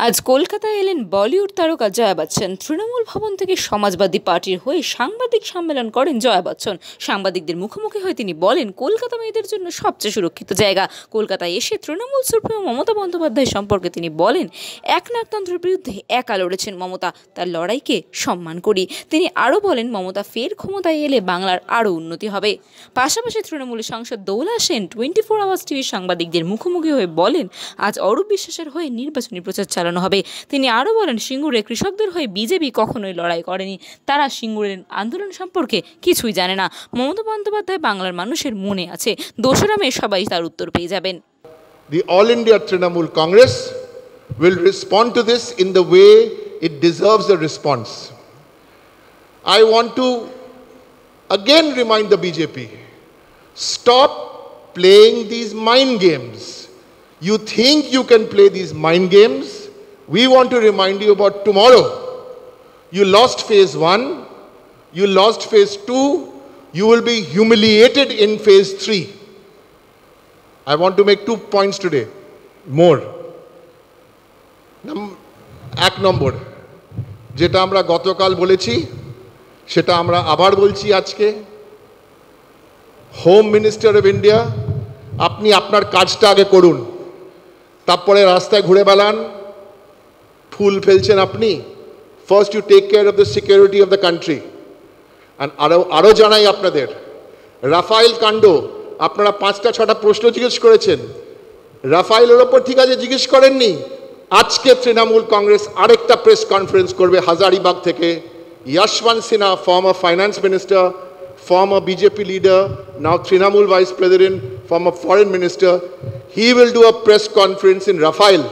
আজ কলকাতায় এলেন বলিউড তারকা জয়া বচ্চন। তৃণমূল ভবন থেকে সমাজবাদী পার্টির হয়ে সাংবাদিক সম্মেলন করেন জয়া বচ্চন। সাংবাদিকদের মুখোমুখি হয়ে তিনি বলেন, কলকাতা মেয়েদের জন্য সবচেয়ে সুরক্ষিত জায়গা। কলকাতায় এসে তৃণমূল সুপ্রিমো মমতা বন্দ্যোপাধ্যায় সম্পর্কে তিনি বলেন, একনায়কতন্ত্রের বিরুদ্ধে একা লড়েছেন মমতা, তার লড়াইকে সম্মান করি। তিনি আরও বলেন, মমতা ফের ক্ষমতায় এলে বাংলার আরও উন্নতি হবে। পাশাপাশি তৃণমূলের সাংসদ দৌলা সেন 24 আওয়ার্স টিভির সাংবাদিকদের মুখোমুখি হয়ে বলেন, আজ অরূপ বিশ্বাসের হয়ে নির্বাচনী প্রচার চালানো হবে। তিনি আরও বলেন, সিঙ্গুরে কৃষকদের হয়ে বিজেপি কখনোই লড়াই করেনি, তারা সিঙ্গুরের আন্দোলন সম্পর্কে কিছুই জানে না। মমতা বন্দ্যোপাধ্যায় বাংলার মানুষের মনে আছে, 2রা মে সবাই তার উত্তর পেয়ে যাবেন। The All India Trinamool Congress will respond to this in the way it deserves a response. I want to again remind the BJP, stop playing these mind games. You think you can play these mind games? We want to remind you about tomorrow. You lost phase 1, you lost phase 2, you will be humiliated in phase 3. I want to make 2 points today, more. এক নম্বর, যেটা আমরা গতকাল বলেছি সেটা আমরা আবার বলছি আজকে, হোম মিনিস্টার অফ ইন্ডিয়া, আপনি আপনার কাজটা আগে করুন, তারপরে রাস্তায় ঘুরে বেড়ান, ফুল ফেলছেন আপনি। First you take care of the security of the country. And আরও জানাই আপনাদের, রাফাইল কাণ্ড আপনারা 5টা-6টা প্রশ্ন জিজ্ঞেস করেছেন, রাফাইলের ওপর ঠিক আছে জিজ্ঞেস করেননি। আজকে তৃণমূল কংগ্রেস আরেকটা প্রেস কনফারেন্স করবে হাজারিবাগ থেকে। Yashwant Sinha, former finance minister, former BJP leader, now Trinamool vice president, former foreign minister, he will do a press conference in Rafael.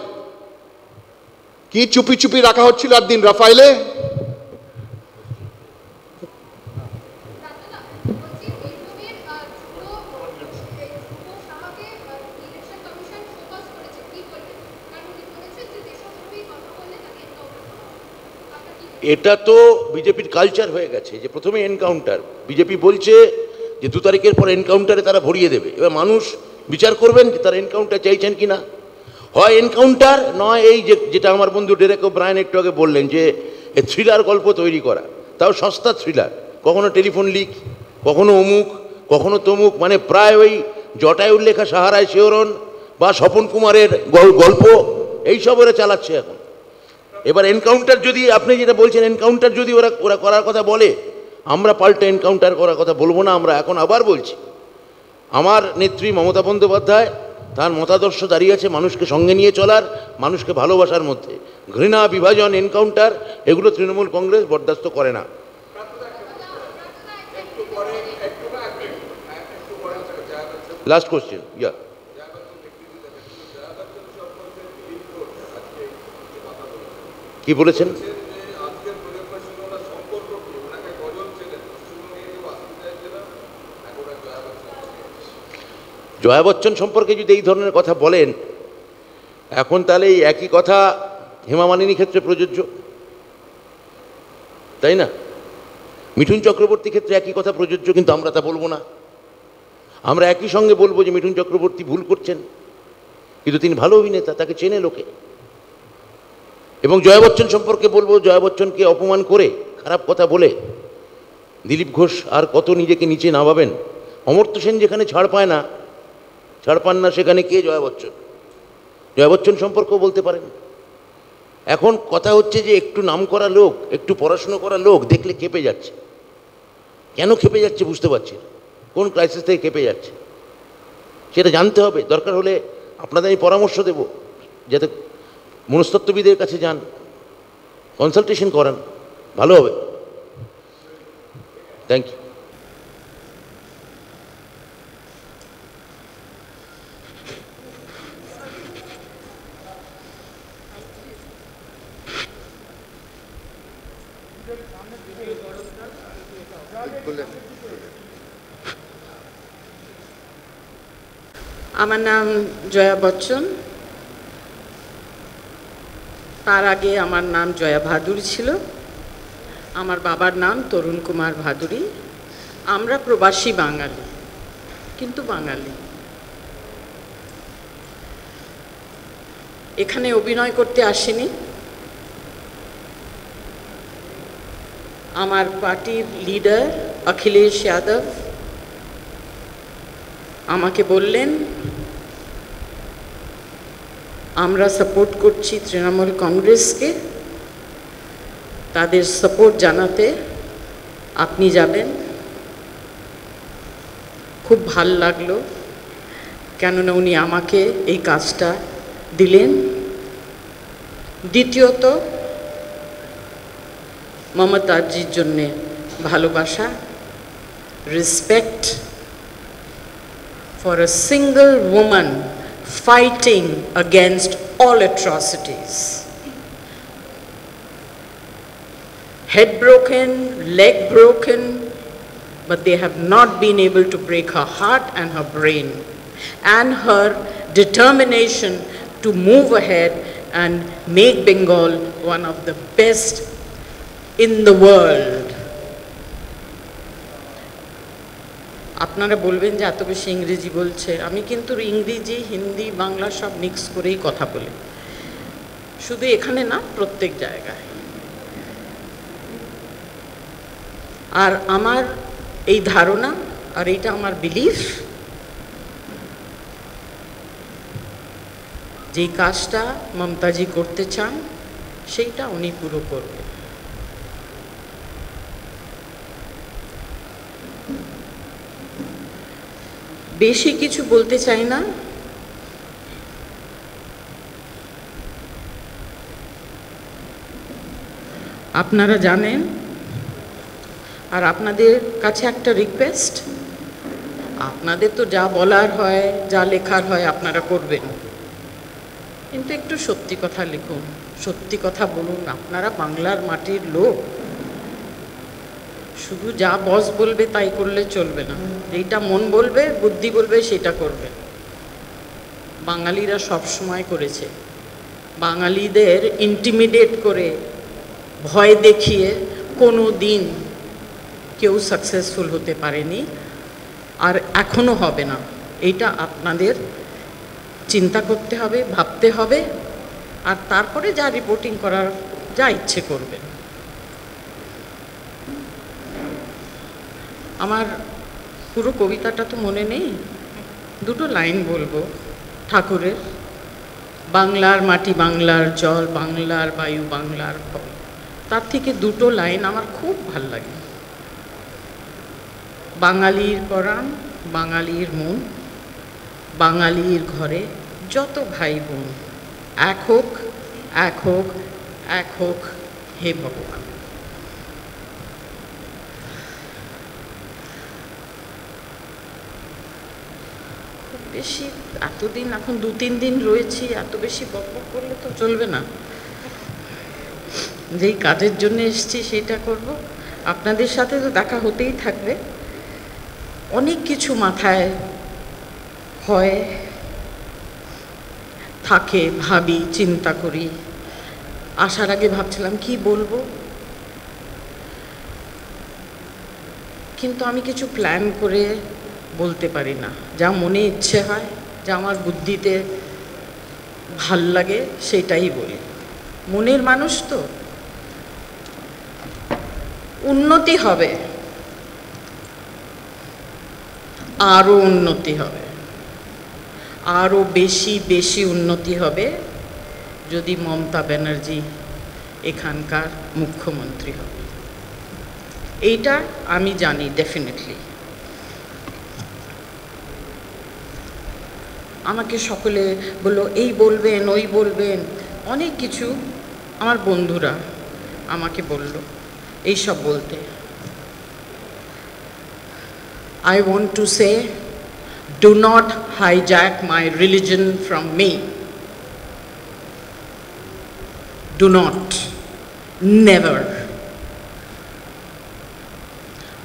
কি চুপি চুপি রাখা হচ্ছিল আর দিন রাফাইলে? এটা তো বিজেপির কালচার হয়ে গেছে যে প্রথমে এনকাউন্টার। বিজেপি বলছে যে 2 তারিখের পর এনকাউন্টারে তারা ভরিয়ে দেবে। এবার মানুষ বিচার করবেন যে তারা এনকাউন্টার চাইছেন কি না। হয় এনকাউন্টার, নয় এই যেটা আমার বন্ধু ডেরেক ওব্রায়েন একটু আগে বললেন যে থ্রিলার গল্প তৈরি করা, তাও সস্তা থ্রিলার। কখনো টেলিফোন লিক, কখনো অমুক, কখনো তমুক, মানে প্রায় ওই জটায়ুর লেখা সাহারায় শিহরণ বা স্বপন কুমারের গল্প, এইসব ওরা চালাচ্ছে এখন। এবার এনকাউন্টার যদি আপনি যেটা বলছেন, এনকাউন্টার যদি ওরা করার কথা বলে, আমরা পাল্টা এনকাউন্টার করার কথা বলবো না। আমরা এখন আবার বলছি, আমার নেত্রী মমতা বন্দ্যোপাধ্যায়, তার মতাদর্শ দাঁড়িয়ে আছে মানুষকে সঙ্গে নিয়ে চলার, মানুষকে ভালোবাসার মধ্যে। ঘৃণা, বিভাজন, এনকাউন্টার এগুলো তৃণমূল কংগ্রেস বরদাস্ত করে না। লাস্ট কোশ্চেন, ইয়া কি বলেছেন? জয়া বচ্চন সম্পর্কে যদি এই ধরনের কথা বলেন, এখন তাহলে এই একই কথা হেমা মালিনীর ক্ষেত্রে প্রযোজ্য, তাই না? মিঠুন চক্রবর্তীর ক্ষেত্রে একই কথা প্রযোজ্য, কিন্তু আমরা তা বলবো না। আমরা একই সঙ্গে বলবো যে মিঠুন চক্রবর্তী ভুল করছেন, কিন্তু তিনি ভালো অভিনেতা, তাকে চেনে লোকে। এবং জয়া বচ্চন সম্পর্কে বলবো, জয়া বচ্চনকে অপমান করে, খারাপ কথা বলে দিলীপ ঘোষ আর কত নিজেকে নিচে নামাবেন। অমর্ত্য সেন যেখানে ছাড় পান না, সেখানে কে জয়া বচ্চন? জয়া বচ্চন সম্পর্কেও বলতে পারেন। এখন কথা হচ্ছে যে একটু নাম করা লোক, একটু পড়াশুনো করা লোক দেখলে খেপে যাচ্ছে। কেন খেপে যাচ্ছে বুঝতে পারছি না, কোন ক্রাইসিস থেকে খেপে যাচ্ছে সেটা জানতে হবে। দরকার হলে আপনাদের আমি পরামর্শ দেব, যাতে মনস্তত্ত্ববিদের কাছে যান, কনসালটেশন করান, ভালো হবে। Thank you. আমার নাম জয়া বচ্চন। তার আগে আমার নাম জয়া ভাদুরী ছিল। আমার বাবার নাম তরুণ কুমার ভাদুরী। আমরা প্রবাসী বাঙালি, কিন্তু বাঙালি। এখানে অভিনয় করতে আসিনি। আমার পার্টির লিডার অখিলেশ যাদব আমাকে বললেন, আমরা সাপোর্ট করছি তৃণমূল কংগ্রেসকে, তাদের সাপোর্ট জানাতে আপনি যাবেন। খুব ভাল লাগলো, কেননা উনি আমাকে এই কাজটা দিলেন। দ্বিতীয়ত, মমতাজির জন্যে ভালোবাসা, respect for a single woman fighting against all atrocities. Head broken, leg broken, but they have not been able to break her heart and her brain, and her determination to move ahead and make Bengal one of the best in the world. আপনারা বলবেন যে এত বেশি ইংরেজি বলছে, আমি কিন্তু ইংরেজি, হিন্দি, বাংলা সব মিক্স করেই কথা বলি, শুধু এখানে না, প্রত্যেক জায়গায়। আর আমার এই ধারণা, আর এইটা আমার বিলিফ, যেই কাজটা মমতাজি করতে চান সেইটা উনি পুরো করবেন। বেশি কিছু বলতে চাই না। আপনারা জানেন, আর আপনাদের কাছে একটা রিকোয়েস্ট, আপনাদের তো যা বলার হয়, যা লেখার হয় আপনারা করবেন, কিন্তু একটু সত্যি কথা লিখুন, সত্যি কথা বলুন। আপনারা বাংলার মাটির লোক, শুধু যা বস বলবে তাই করলে চলবে না, যেটা মন বলবে, বুদ্ধি বলবে সেটা করবে। বাঙালিরা সব সময় করেছে, বাঙালিদের ইন্টিমিডেট করে, ভয় দেখিয়ে কোনো দিন কেউ সাকসেসফুল হতে পারেনি, আর এখনো হবে না। এইটা আপনাদের চিন্তা করতে হবে, ভাবতে হবে, আর তারপরে যা রিপোর্টিং করার, যা ইচ্ছে করবেন। আমার পুরো কবিতাটা তো মনে নেই, দুটো লাইন বলবো ঠাকুরের। বাংলার মাটি, বাংলার জল, বাংলার বায়ু, বাংলার ফল, তার থেকে দুটো লাইন আমার খুব ভাল লাগে। বাঙালির পরাণ, বাঙালির মন, বাঙালির ঘরে যত ভাই বোন, এক হোক, এক হোক, এক হোক, হে ভগবান। বেশি এতদিন, এখন 2-3 দিন রয়েছি, এত বেশি বকবক করলে তো চলবে না। যেই কাজের জন্য এসেছি সেটা করব। আপনাদের সাথে তো দেখা হতেই থাকবে। অনেক কিছু মাথায় হয়, থাকে, ভাবি, চিন্তা করি। আসার আগে ভাবছিলাম কি বলবো, কিন্তু আমি কিছু প্ল্যান করে বলতে পারি না। যা মনে ইচ্ছে হয়, যা আমার বুদ্ধিতে ভাল লাগে সেটাই বলি। মনের মানুষ তো। উন্নতি হবে, আরও উন্নতি হবে, আরও বেশি বেশি উন্নতি হবে যদি মমতা ব্যানার্জি এখানকার মুখ্যমন্ত্রী হবে। এইটা আমি জানি ডেফিনেটলি। আমাকে সকলে বললো এই বলবেন, ওই বলবেন, অনেক কিছু আমার বন্ধুরা আমাকে বলল এইসব বলতে। I want to say, do not hijack my religion from me. Do not, never.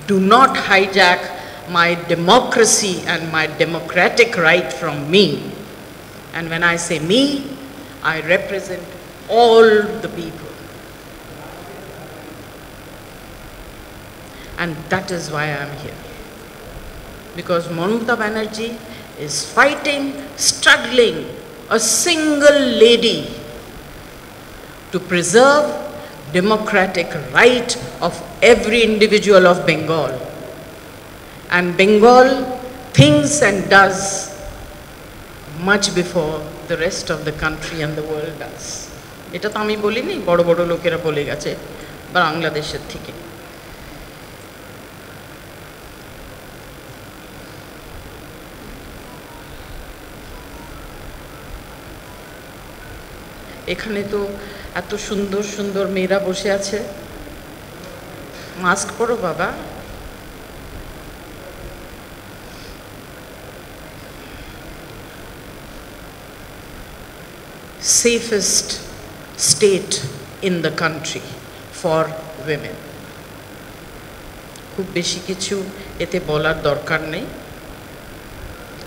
Do not hijack my democracy and my democratic right from me. And when I say me, I represent all the people. And that is why I am here. Because Mamata Banerjee is fighting, struggling a single lady to preserve democratic right of every individual of Bengal. And Bengal thinks and does much before the rest of the country and the world does. এটা তো আমি বলিনি, বড় বড় লোকেরা বলে গেছে বাংলাদেশের থেকে। এখানে তো এত সুন্দর সুন্দর মেয়েরা বসে আছে, মাস্ক পরো বাবা। Safest state in the country for women. খুব বেশি কিছু এতে বলার দরকার নেই,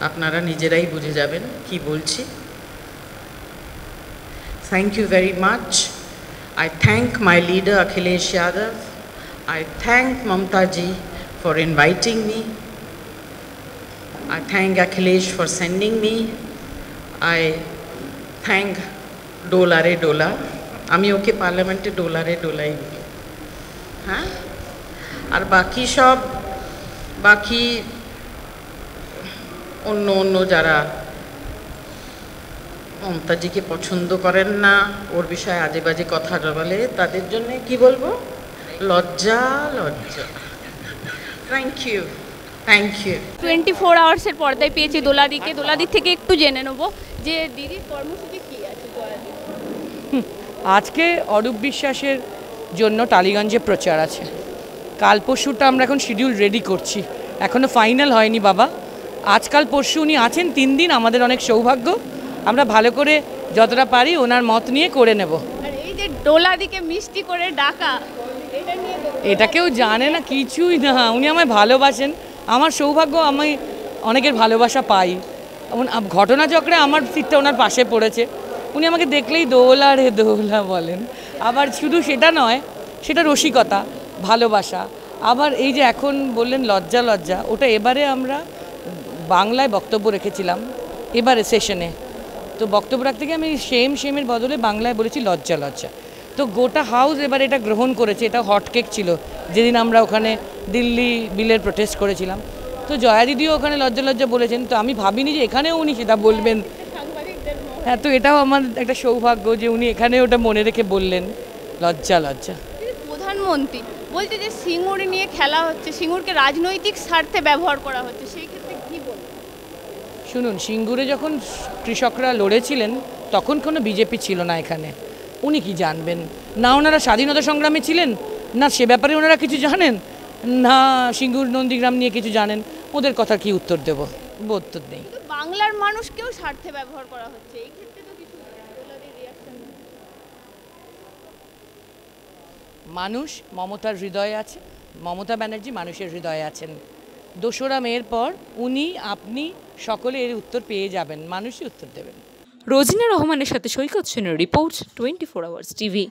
আপনারা নিজেরাই বুঝে যাবেন কি বলছি। Thank you very much. I thank my leader Akhilesh Yadav. I thank Mamta ji for inviting me. I thank Akhilesh for sending me. I thank Dolare Dola. আমি ওকে পার্লামেন্টে ডোলারে ডোলাই বলি, হ্যাঁ। আর বাকি সব বাকি অন্য অন্য যারা মমতাজিকে পছন্দ করেন না, ওর বিষয়ে আজে বাজে কথা বলে, তাদের জন্য কি বলবো, লজ্জা লজ্জা। Thank you, thank you. 24 আওয়ার্সের পর্দায় পেয়েছি দোলাদিকে। দোলাদির থেকে একটু জেনে নেব যে দিদির কর্মসূচি কী আছে। আজকে অরূপ বিশ্বাসের জন্য টালিগঞ্জে প্রচার আছে, কাল পরশুটা আমরা এখন শিডিউল রেডি করছি, এখনও ফাইনাল হয়নি বাবা। আজকাল পরশু উনি আছেন 3 দিন, আমাদের অনেক সৌভাগ্য, আমরা ভালো করে যতটা পারি ওনার মত নিয়ে করে নেব। আর এই যে দোলাদিকে মিষ্টি করে ডাকা, এটা নিয়ে এটা কেউ জানে না, কিছুই না, উনি আমায় ভালোবাসেন, আমার সৌভাগ্য, আমি অনেকের ভালোবাসা পাই। ঘটনাচক্রে আমার সিটটা ওনার পাশে পড়েছে, উনি আমাকে দেখলেই দোলা রে দোলা বলেন। আবার শুধু সেটা নয়, সেটা রসিকতা, ভালোবাসা। আবার এই যে এখন বললেন লজ্জা লজ্জা, ওটা এবারে আমরা বাংলায় বক্তব্য রেখেছিলাম এবারে সেশনে, তো বক্তব্য রাখতে গিয়ে আমি সেমের বদলে বাংলায় বলেছি লজ্জা লজ্জা। তো গোটা হাউস এবার এটা গ্রহণ করেছে, এটা হটকেক ছিল যেদিন আমরা ওখানে দিল্লি বিলের প্রোটেস্ট করেছিলাম। তো জয়া দিদিও ওখানে লজ্জা লজ্জা বলেছেন, তো আমি ভাবিনি যে এখানেও উনি সেটা বলবেন। হ্যাঁ, তো এটাও আমার একটা সৌভাগ্য যে উনি এখানে ওটা মনে রেখে বললেন লজ্জা লজ্জা। প্রধানমন্ত্রী বলতে যে সিঙ্গুর নিয়ে খেলা হচ্ছে, সিঙ্গুরকে রাজনৈতিক স্বার্থে ব্যবহার করা হচ্ছে, সেই ক্ষেত্রে কী বলবেন? শুনুন, সিঙ্গুরে যখন কৃষকরা লড়েছিলেন তখন কোনো বিজেপি ছিল না এখানে, উনি কি জানবেন? না ওনারা স্বাধীনতা সংগ্রামে ছিলেন, না সে ব্যাপারে ওনারা কিছু জানেন, না সিঙ্গুর নন্দীগ্রাম নিয়ে কিছু জানেন, ওদের কথা কি উত্তর দেব? উত্তর নেই। বাংলার মানুষকেও স্বার্থে ব্যবহার করা হচ্ছে, এই ক্ষেত্রে তো কিছু রিয়াকশন। মানুষ মমতার হৃদয়ে আছে, মমতা ব্যানার্জি মানুষের হৃদয়ে আছেন। 2রা মের পর উনি আপনি সকলে এর উত্তর পেয়ে যাবেন, মানুষই উত্তর দেবেন। রোজিনা রহমানের সাথে সৈকত সেনের রিপোর্ট 24 আওয়ার্স টিভি।